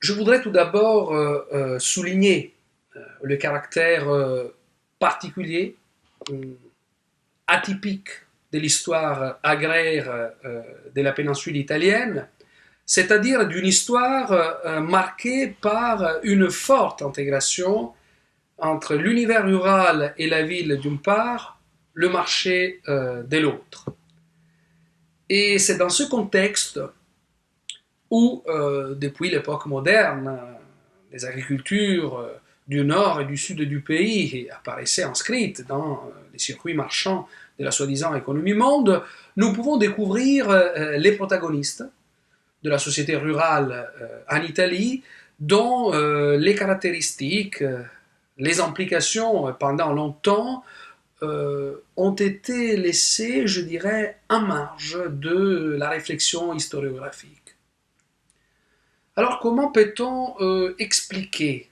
Je voudrais tout d'abord souligner le caractère particulier, atypique de l'histoire agraire de la péninsule italienne, c'est-à-dire d'une histoire marquée par une forte intégration entre l'univers rural et la ville d'une part, le marché de l'autre. Et c'est dans ce contexte où, depuis l'époque moderne, les agricultures du nord et du sud du pays apparaissaient inscrites dans les circuits marchands de la soi-disant économie monde, nous pouvons découvrir les protagonistes de la société rurale en Italie, dont les caractéristiques, les implications pendant longtemps ont été laissées, je dirais, en marge de la réflexion historiographique. Alors comment peut-on expliquer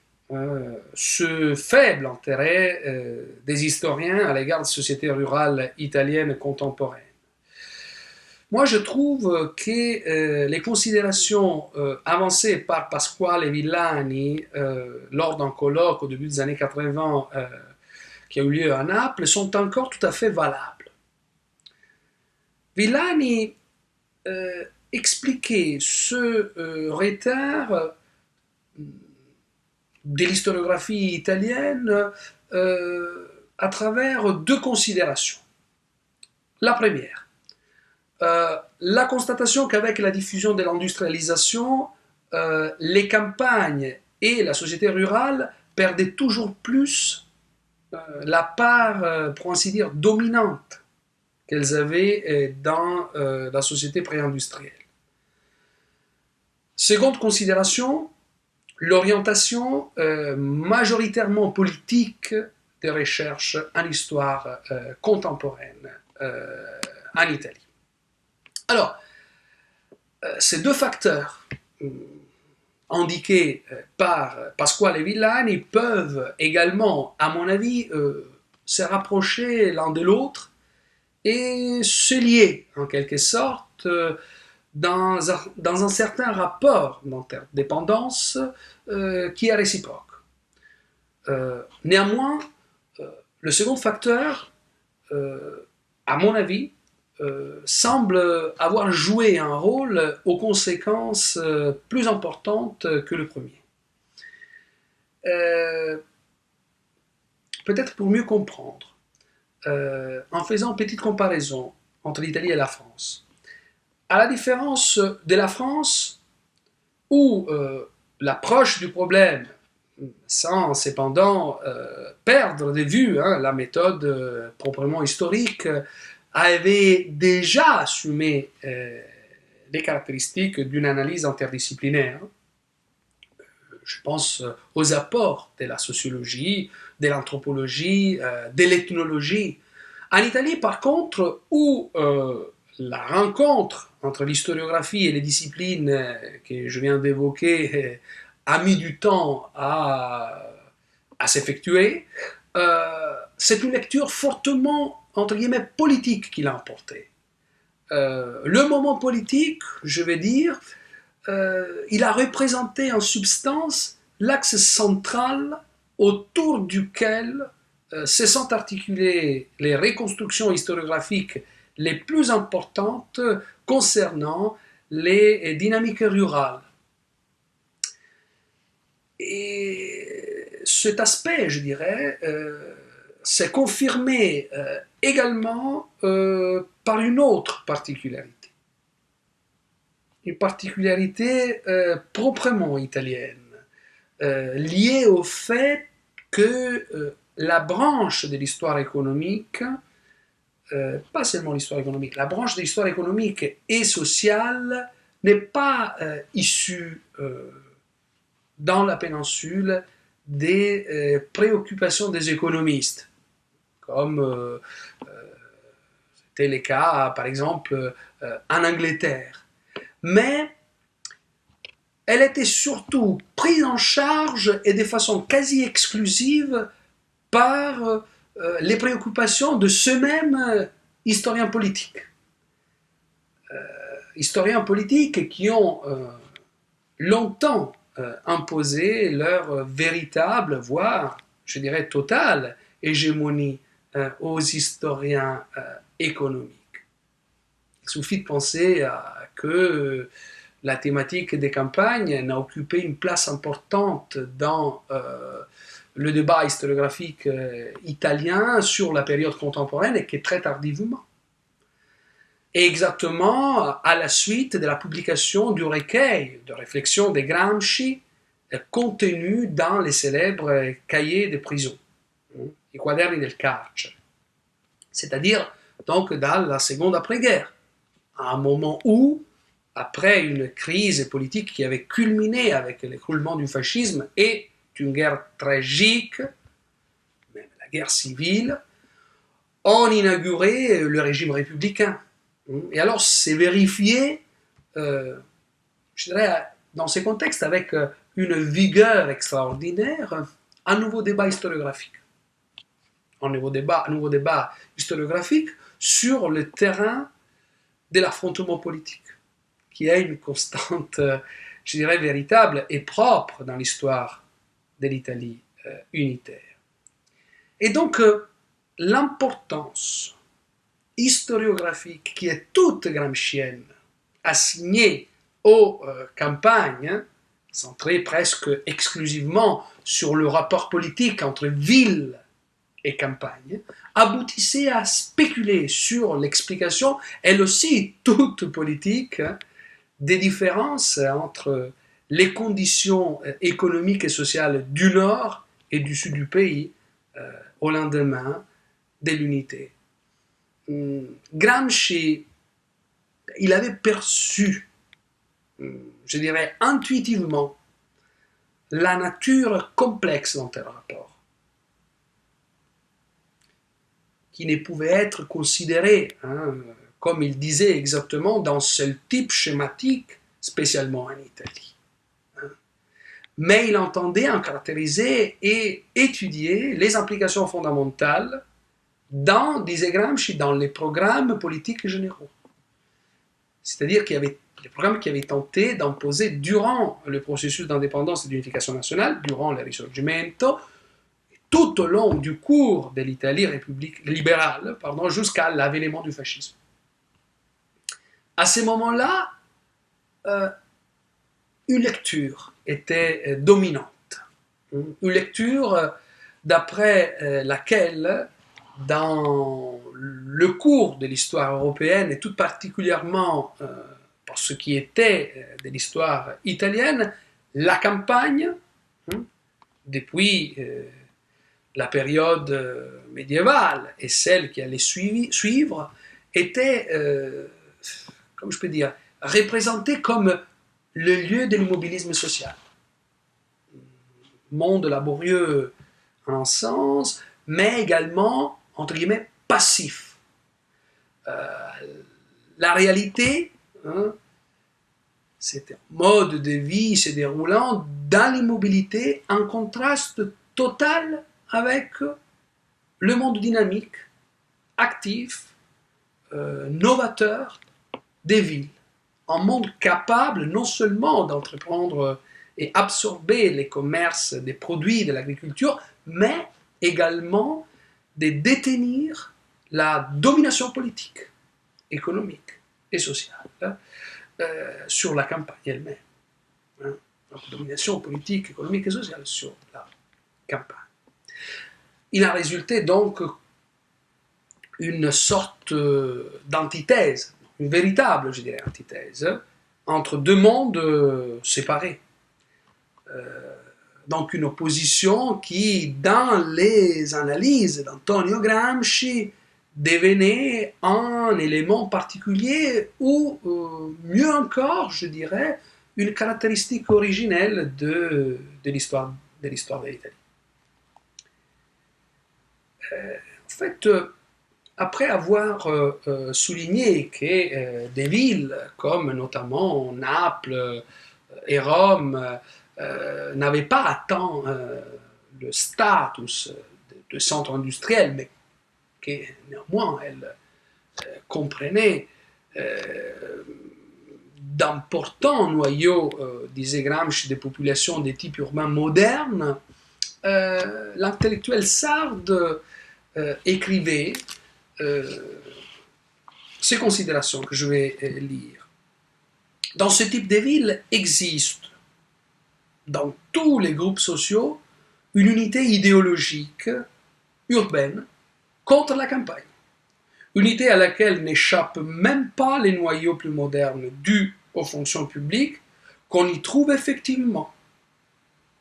ce faible intérêt des historiens à l'égard de la société rurale italienne contemporaine? Moi, je trouve que les considérations avancées par Pasquale Villani lors d'un colloque au début des années 80 qui a eu lieu à Naples sont encore tout à fait valables. Villani expliquer ce retard de l'historiographie italienne à travers deux considérations. La première, la constatation qu'avec la diffusion de l'industrialisation, les campagnes et la société rurale perdaient toujours plus la part, pour ainsi dire, dominante qu'elles avaient dans la société pré-industrielle. Seconde considération, l'orientation majoritairement politique des recherches en histoire contemporaine en Italie. Alors, ces deux facteurs indiqués par Pasquale Villani peuvent également, à mon avis, se rapprocher l'un de l'autre et se lier en quelque sorte dans un certain rapport d'interdépendance qui est réciproque. Néanmoins, le second facteur, à mon avis, semble avoir joué un rôle aux conséquences plus importantes que le premier. Peut-être pour mieux comprendre, en faisant une petite comparaison entre l'Italie et la France. À la différence de la France, où l'approche du problème, sans cependant perdre de vue la méthode proprement historique, avait déjà assumé les caractéristiques d'une analyse interdisciplinaire. Je pense aux apports de la sociologie, de l'anthropologie, de l'ethnologie. En Italie, par contre, où la rencontre entre l'historiographie et les disciplines que je viens d'évoquer a mis du temps à s'effectuer, c'est une lecture fortement, entre guillemets, politique qui l'a emporté. Le moment politique, je vais dire, il a représenté en substance l'axe central autour duquel se sont articulées les reconstructions historiographiques les plus importantes concernant les dynamiques rurales. Et cet aspect, je dirais, s'est confirmé également par une autre particularité. Une particularité proprement italienne, liée au fait que la branche de l'histoire économique, pas seulement l'histoire économique, la branche de l'histoire économique et sociale n'est pas issue dans la péninsule des préoccupations des économistes, comme c'était le cas, par exemple, en Angleterre. Mais elle était surtout prise en charge et de façon quasi exclusive par les préoccupations de ce même historiens politiques. Historiens politiques qui ont longtemps imposer leur véritable, voire, je dirais, totale hégémonie aux historiens économiques. Il suffit de penser que la thématique des campagnes n'a occupé une place importante dans le débat historiographique italien sur la période contemporaine et que très tardivement. Et exactement à la suite de la publication du recueil de réflexions de Gramsci contenu dans les célèbres cahiers de prison, i quaderni del carcere, c'est-à-dire donc dans la seconde après-guerre, à un moment où, après une crise politique qui avait culminé avec l'écroulement du fascisme et une guerre tragique, même la guerre civile, on inaugurait le régime républicain. Et alors c'est vérifié, je dirais, dans ces contextes, avec une vigueur extraordinaire, un nouveau débat historiographique. Un nouveau débat historiographique sur le terrain de l'affrontement politique, qui est une constante, je dirais, véritable et propre dans l'histoire de l'Italie unitaire. Et donc, l'importance historiographique qui est toute gramscienne, assignée aux campagnes, centrée presque exclusivement sur le rapport politique entre ville et campagne, aboutissait à spéculer sur l'explication, elle aussi toute politique, des différences entre les conditions économiques et sociales du nord et du sud du pays au lendemain de l'unité. Gramsci, il avait perçu, je dirais intuitivement, la nature complexe d'un tel rapport, qui ne pouvait être considéré, comme il disait exactement, d'un seul type schématique, spécialement en Italie. Mais il entendait en caractériser et étudier les implications fondamentales dans, disait Gramsci, dans les programmes politiques généraux. C'est-à-dire qu'il y avait les programmes qui avaient tenté d'imposer durant le processus d'indépendance et d'unification nationale, durant le Risorgimento, tout au long du cours de l'Italie libérale, jusqu'à l'avènement du fascisme. À ce moment-là, une lecture était dominante. Une lecture d'après laquelle, dans le cours de l'histoire européenne, et tout particulièrement pour ce qui était de l'histoire italienne, la campagne, depuis la période médiévale et celle qui allait suivre, était, comme je peux dire, représentée comme le lieu de l'immobilisme social. Monde laborieux en un sens, mais également, entre guillemets, passif. La réalité, c'était un mode de vie se déroulant dans l'immobilité, en contraste total avec le monde dynamique, actif, novateur des villes. Un monde capable non seulement d'entreprendre et absorber les commerces des produits de l'agriculture, mais également de détenir la domination politique, économique et sociale sur la campagne elle-même. Donc, domination politique, économique et sociale sur la campagne. Il a résulté donc une sorte d'antithèse, une véritable, je dirais, antithèse, entre deux mondes séparés. Donc une opposition qui, dans les analyses d'Antonio Gramsci, devenait un élément particulier ou, mieux encore, je dirais, une caractéristique originelle de l'histoire de l'Italie. En fait, après avoir souligné que des villes comme notamment Naples et Rome n'avaient pas tant le status de centre industriel, mais que néanmoins elles comprenaient d'importants noyaux, disait Gramsci, des populations de type urbain moderne, l'intellectuel sarde écrivait ces considérations que je vais lire. Dans ce type de ville existe, dans tous les groupes sociaux, une unité idéologique urbaine contre la campagne. Unité à laquelle n'échappent même pas les noyaux plus modernes dus aux fonctions publiques qu'on y trouve effectivement.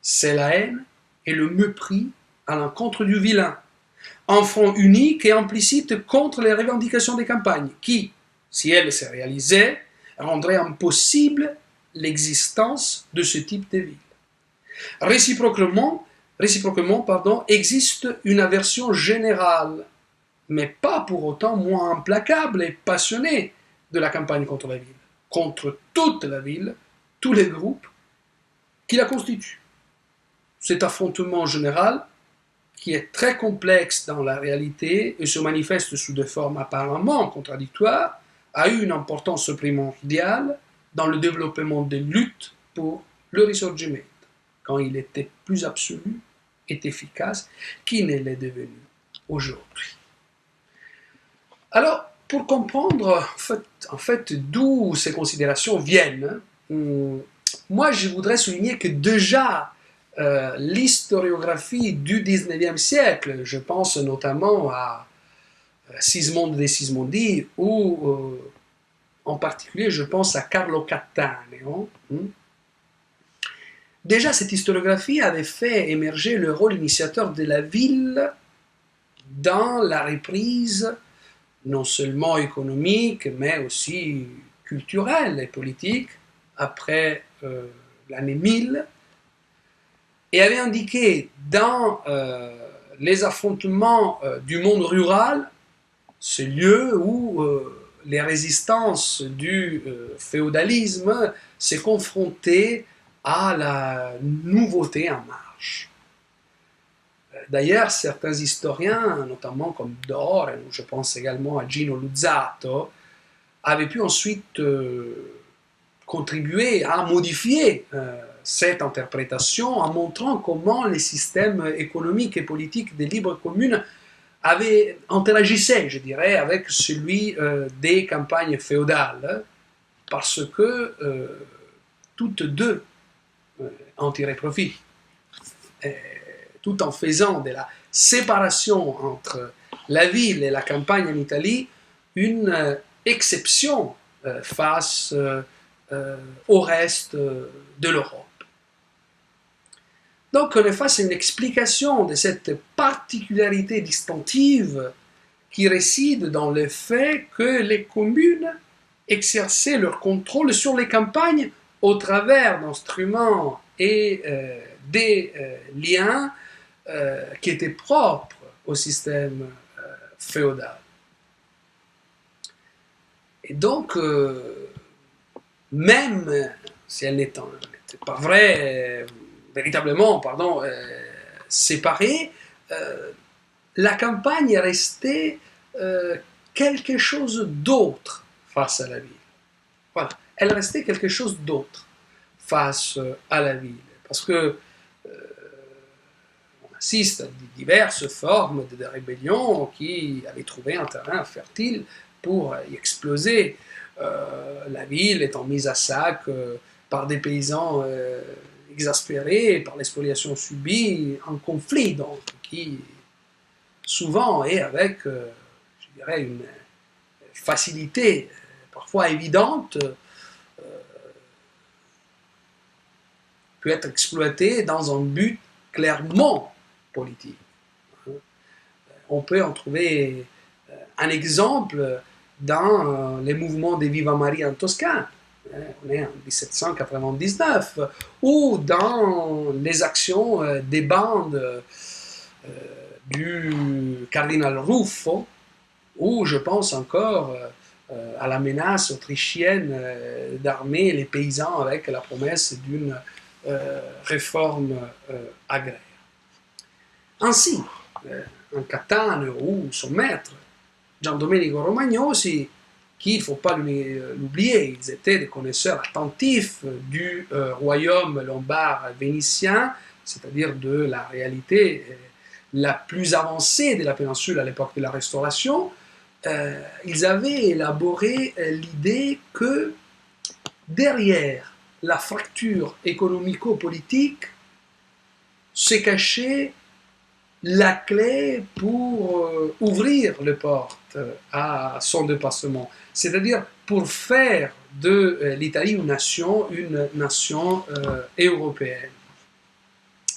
C'est la haine et le mépris à l'encontre du vilain, un front unique et implicite contre les revendications des campagnes, qui, si elles se réalisaient, rendraient impossible l'existence de ce type de ville. Réciproquement, existe une aversion générale, mais pas pour autant moins implacable et passionnée de la campagne contre la ville, contre toute la ville, tous les groupes qui la constituent. Cet affrontement général, qui est très complexe dans la réalité et se manifeste sous des formes apparemment contradictoires, a eu une importance primordiale dans le développement des luttes pour le Risorgimento, quand il était plus absolu et efficace qu'il ne l'est devenu aujourd'hui. Alors, pour comprendre en fait d'où ces considérations viennent, moi je voudrais souligner que déjà l'historiographie du XIXe siècle, je pense notamment à Sismondo de Sismondi ou en particulier je pense à Carlo Cattaneo. Déjà cette historiographie avait fait émerger le rôle initiateur de la ville dans la reprise non seulement économique, mais aussi culturelle et politique, après l'année 1000, et avait indiqué dans les affrontements du monde rural, ce lieu où les résistances du féodalisme se confrontaient à la nouveauté en marche. D'ailleurs, certains historiens, notamment comme Dore, je pense également à Gino Luzzatto, avaient pu ensuite contribuer à modifier cette interprétation en montrant comment les systèmes économiques et politiques des libres communes interagissaient, je dirais, avec celui des campagnes féodales, parce que toutes deux en tiraient profit. Tout en faisant de la séparation entre la ville et la campagne en Italie une exception face au reste de l'Europe. Donc on est face à une explication de cette particularité distinctive qui réside dans le fait que les communes exerçaient leur contrôle sur les campagnes au travers d'instruments et des liens qui étaient propres au système féodal. Et donc, même si elle n'était pas vraie, véritablement, séparée, la campagne restait quelque chose d'autre face à la ville. Voilà, elle restait quelque chose d'autre face à la ville, parce que on assiste à diverses formes de rébellions qui avaient trouvé un terrain fertile pour y exploser. La ville étant mise à sac par des paysans exaspérés par l'exspoliation subie, un conflit donc qui souvent est avec, je dirais, une facilité parfois évidente, peut être exploité dans un but clairement politique. On peut en trouver un exemple dans les mouvements des Viva Maria en Toscane, on est en 1799, ou dans les actions des bandes du cardinal Ruffo, où je pense encore à la menace autrichienne d'armer les paysans avec la promesse d'une réforme agraire. Ainsi, un Cattaneo ou son maître, Gian Domenico Romagnosi, qui, il ne faut pas l'oublier, ils étaient des connaisseurs attentifs du royaume lombard vénitien, c'est-à-dire de la réalité la plus avancée de la péninsule à l'époque de la Restauration. Ils avaient élaboré l'idée que derrière la fracture économico-politique se cachait la clé pour ouvrir les portes à son dépassement, c'est-à-dire pour faire de l'Italie une nation européenne.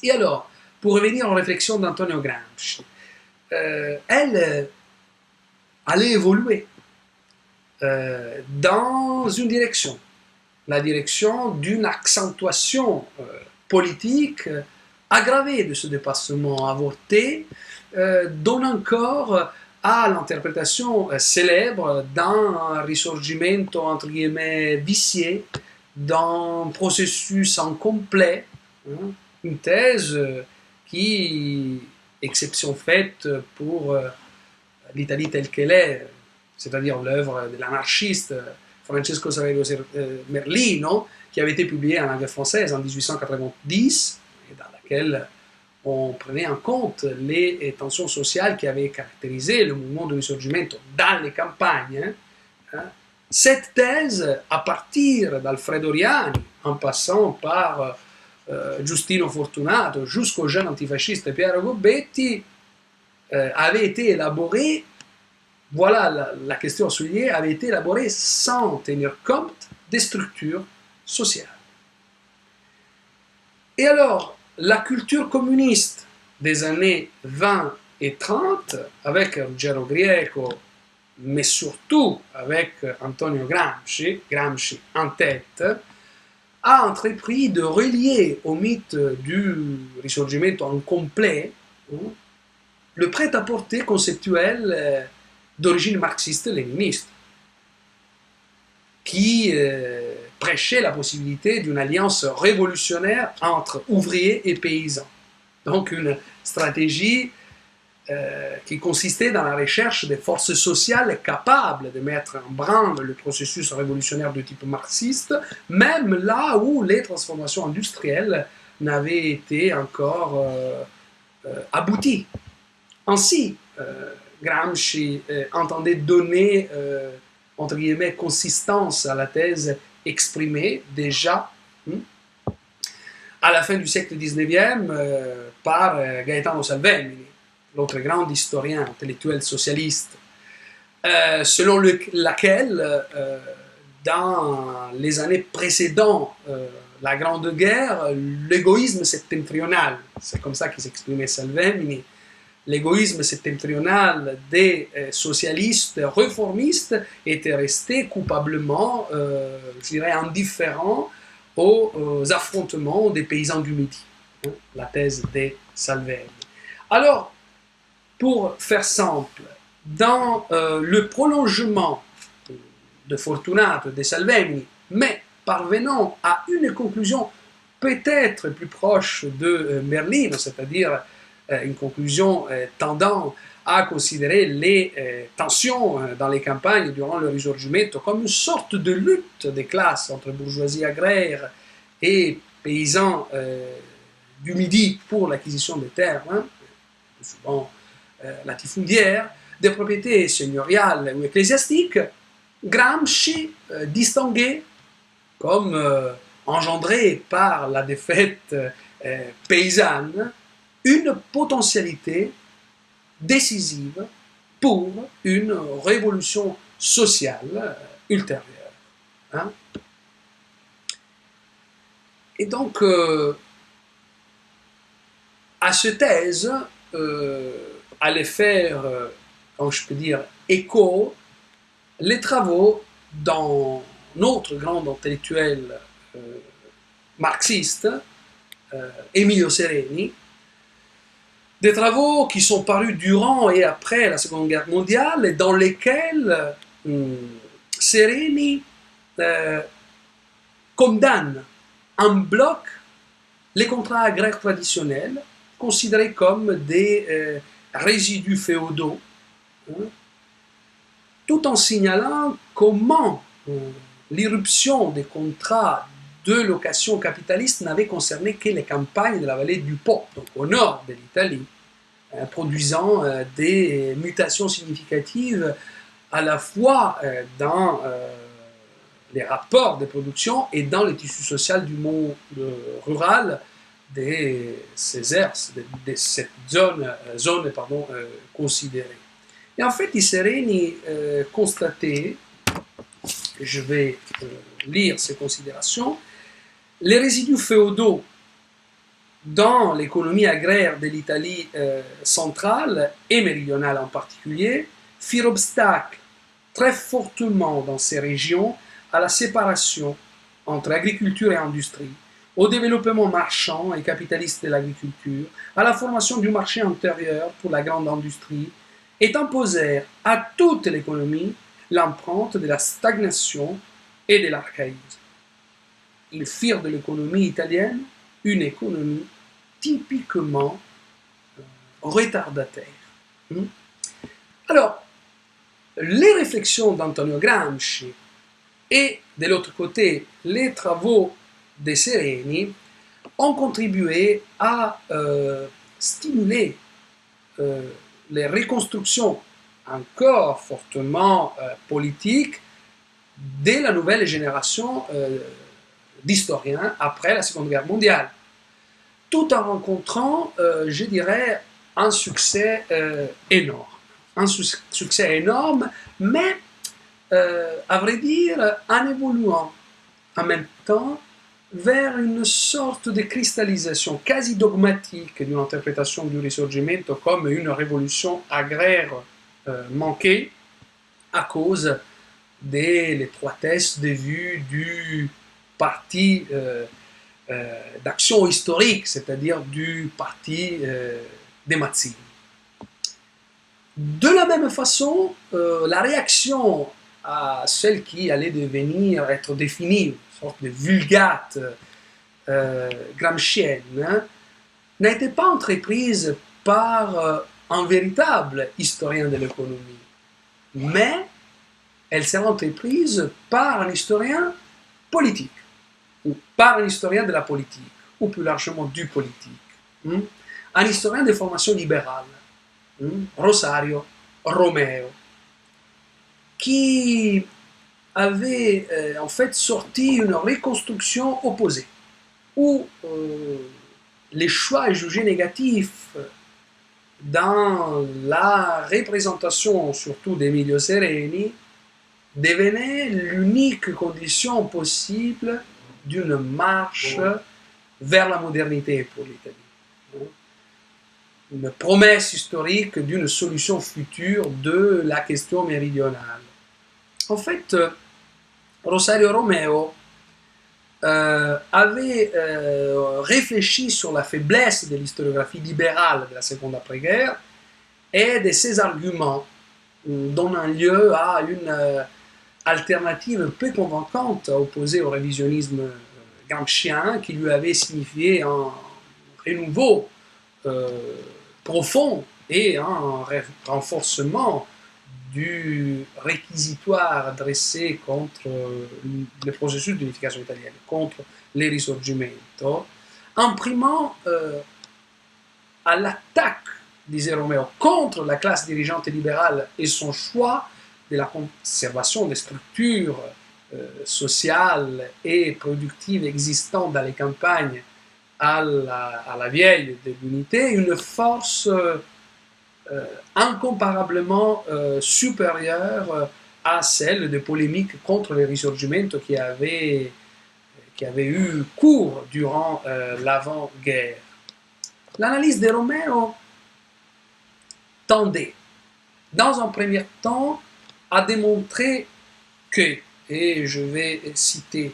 Et alors, pour revenir aux réflexions d'Antonio Gramsci, elle allait évoluer dans une direction, la direction d'une accentuation politique aggravée de ce dépassement avorté, donnant corps à l'interprétation célèbre d'un risorgimento entre guillemets vicié, d'un processus incomplet, une thèse qui, exception faite pour l'Italie telle qu'elle est, c'est-à-dire l'œuvre de l'anarchiste Francesco Saverio Merlino, qui avait été publiée en langue française en 1890, et dans laquelle on prenait en compte les tensions sociales qui avaient caractérisé le mouvement de risorgimento dans les campagnes. Cette thèse, à partir d'Alfredo Riani, en passant par Giustino Fortunato jusqu'au jeune antifasciste Piero Gobetti, avait été élaborée, voilà la question à souligner, avait été élaborée sans tenir compte des structures sociales. Et alors, la culture communiste des années 20 et 30, avec Ruggero Grieco, mais surtout avec Antonio Gramsci en tête, a entrepris de relier au mythe du risorgimento incomplet le prêt-à-porter conceptuel d'origine marxiste-léniniste, qui prêchait la possibilité d'une alliance révolutionnaire entre ouvriers et paysans. Donc une stratégie qui consistait dans la recherche des forces sociales capables de mettre en branle le processus révolutionnaire de type marxiste, même là où les transformations industrielles n'avaient été encore abouties. Ainsi, Gramsci entendait donner, entre guillemets, consistance à la thèse exprimée déjà à la fin du siècle XIX par Gaetano Salvemini, l'autre grand historien intellectuel socialiste, selon laquelle, dans les années précédant la Grande Guerre, l'égoïsme septentrional, c'est comme ça qu'il s'exprimait Salvemini, l'égoïsme septentrional des socialistes réformistes était resté coupablement, je dirais, indifférent aux affrontements des paysans du Midi, la thèse des Salvemini. Alors, pour faire simple, dans le prolongement de Fortunato et de Salvemini, mais parvenant à une conclusion peut-être plus proche de Merlino, c'est-à-dire une conclusion tendant à considérer les tensions dans les campagnes durant le Risorgimento comme une sorte de lutte des classes entre bourgeoisie agraire et paysans du Midi pour l'acquisition des terres, souvent latifondières, des propriétés seigneuriales ou ecclésiastiques. Gramsci distinguait comme engendré par la défaite paysanne une potentialité décisive pour une révolution sociale ultérieure. Et donc, à cette thèse, allaient faire, comme je peux dire, écho les travaux d'un autre grand intellectuel marxiste, Emilio Sereni, des travaux qui sont parus durant et après la Seconde Guerre mondiale et dans lesquels Sereni condamne en bloc les contrats agraires traditionnels, considérés comme des résidus féodaux, tout en signalant comment l'irruption des contrats de location capitaliste n'avait concerné que les campagnes de la vallée du Po, donc au nord de l'Italie, produisant des mutations significatives à la fois dans les rapports de production et dans le tissu social du monde rural de ces aires, de cette zone considérée. Et en fait, i Sereni constataient, je vais lire ces considérations, les résidus féodaux dans l'économie agraire de l'Italie centrale et méridionale en particulier firent obstacle très fortement dans ces régions à la séparation entre agriculture et industrie, au développement marchand et capitaliste de l'agriculture, à la formation du marché intérieur pour la grande industrie, et imposèrent à toute l'économie l'empreinte de la stagnation et de l'archaïsme. Ils firent de l'économie italienne une économie typiquement retardataire. Alors, les réflexions d'Antonio Gramsci et, de l'autre côté, les travaux de Sereni ont contribué à stimuler les reconstructions encore fortement politiques de la nouvelle génération d'historiens après la Seconde Guerre mondiale, tout en rencontrant, je dirais, un succès énorme. Un succès énorme, mais, à vrai dire, en évoluant en même temps vers une sorte de cristallisation quasi dogmatique d'une interprétation du Risorgimento comme une révolution agraire manquée à cause de l'étroitesse de vue du parti d'action historique, c'est-à-dire du parti des Mazzini. De la même façon, la réaction à celle qui allait devenir, être définie, une sorte de vulgate gramscienne, n'a été pas entreprise par un véritable historien de l'économie, mais elle s'est entreprise par un historien politique, ou par un historien de la politique, ou plus largement du politique, un historien de formation libérale, Rosario Romeo, qui avait en fait sorti une reconstruction opposée, où les choix jugés négatifs dans la représentation, surtout d'Emilio Sereni, devenaient l'unique condition possible d'une marche vers la modernité pour l'Italie. Une promesse historique d'une solution future de la question méridionale. En fait, Rosario Romeo avait réfléchi sur la faiblesse de l'historiographie libérale de la seconde après-guerre et de ses arguments donnant lieu à une alternative peu convaincante opposée au révisionnisme gramscien qui lui avait signifié un renouveau profond et un renforcement du réquisitoire dressé contre le processus d'unification italienne, contre les Risorgimento, imprimant à l'attaque, disait Romeo, contre la classe dirigeante libérale et son choix de la conservation des structures sociales et productives existantes dans les campagnes à la vieille de l'unité, une force incomparablement supérieure à celle de polémiques contre le Risorgimento qui avait eu cours durant l'avant-guerre. L'analyse de Romeo tendait, dans un premier temps, à démontrer que, et je vais citer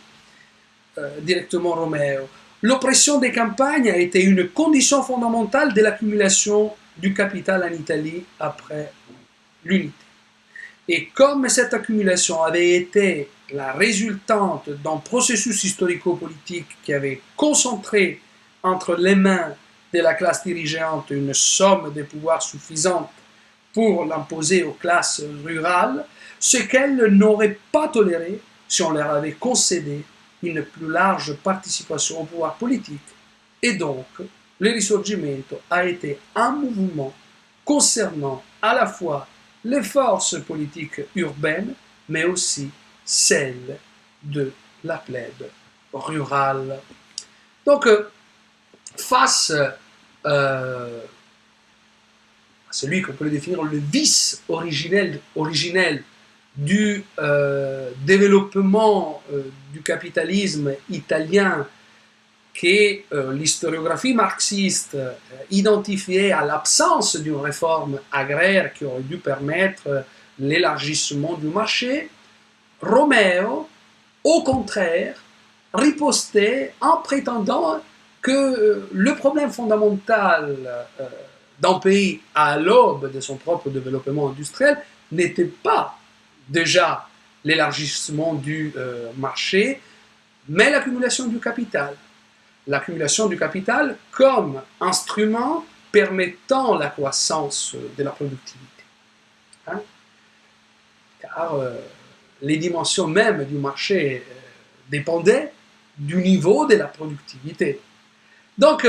directement Romeo, l'oppression des campagnes a été une condition fondamentale de l'accumulation du capital en Italie après l'unité. Et comme cette accumulation avait été la résultante d'un processus historico-politique qui avait concentré entre les mains de la classe dirigeante une somme de pouvoir suffisante pour l'imposer aux classes rurales, ce qu'elles n'auraient pas toléré si on leur avait concédé une plus large participation au pouvoir politique. Et donc, le Risorgimento a été un mouvement concernant à la fois les forces politiques urbaines, mais aussi celles de la plèbe rurale. Donc, face à celui qu'on peut définir le vice originel du développement du capitalisme italien que l'historiographie marxiste identifiait à l'absence d'une réforme agraire qui aurait dû permettre l'élargissement du marché, Romeo, au contraire, ripostait en prétendant que le problème fondamental d'un pays à l'aube de son propre développement industriel n'était pas déjà l'élargissement du marché, mais l'accumulation du capital. L'accumulation du capital comme instrument permettant la croissance de la productivité. Hein? Car les dimensions mêmes du marché dépendaient du niveau de la productivité. Donc,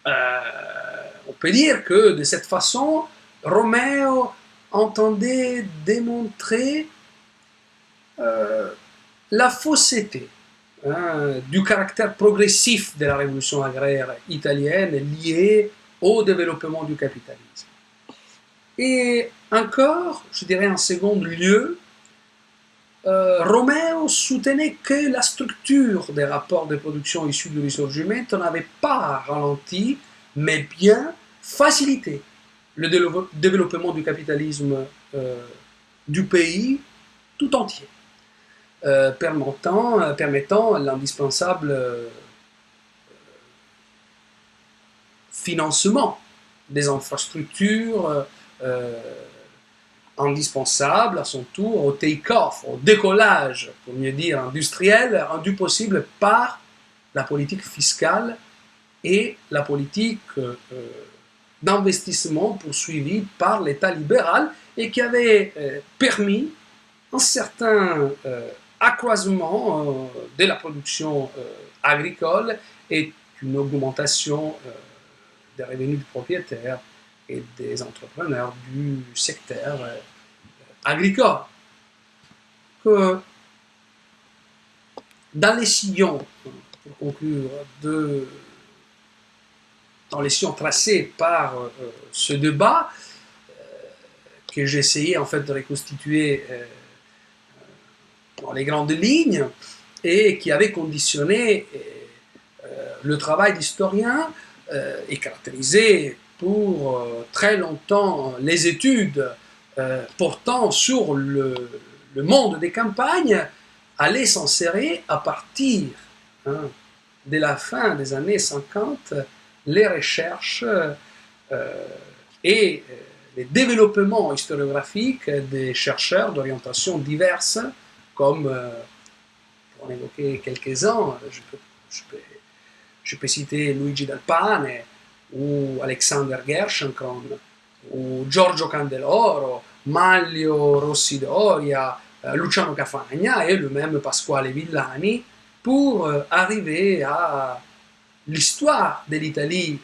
on peut dire que de cette façon, Romeo entendait démontrer la fausseté du caractère progressif de la révolution agraire italienne liée au développement du capitalisme. Et encore, je dirais en second lieu, Romeo soutenait que la structure des rapports de production issus du Risorgimento n'avait pas ralenti, mais bien facilité le développement du capitalisme du pays tout entier, permettant l'indispensable financement des infrastructures indispensables à son tour au take-off, au décollage, pour mieux dire, industriel, rendu possible par la politique fiscale et la politique d'investissement poursuivie par l'État libéral et qui avait permis un certain accroissement de la production agricole et une augmentation des revenus du propriétaire et des entrepreneurs du secteur agricole. Que dans les sillons, pour conclure, dans les sillons tracés par ce débat, que j'ai essayé en fait de reconstituer dans les grandes lignes et qui avait conditionné le travail d'historien et caractérisé pour très longtemps les études portant sur le monde des campagnes, allaient s'insérer à partir de la fin des années 50 les recherches et les développements historiographiques des chercheurs d'orientation diverses, comme, pour en évoquer quelques-uns, je peux citer Luigi Dal Pane, ou Alexander Gerschenkron, ou Giorgio Candeloro, Manlio Rossi Doria, Luciano Cafagna et le même Pasquale Villani, pour arriver à l'histoire de l'Italie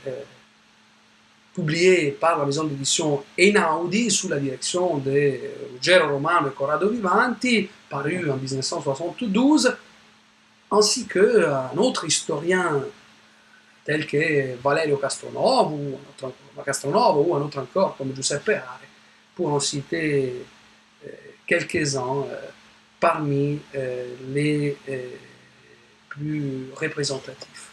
publiée par la maison d'édition Einaudi sous la direction de Ruggero Romano et Corrado Vivanti, paru en 1972, ainsi qu'un autre historien tel que Valerio Castronovo ou un autre encore comme Giuseppe Are, pour en citer quelques-uns parmi les plus représentatifs.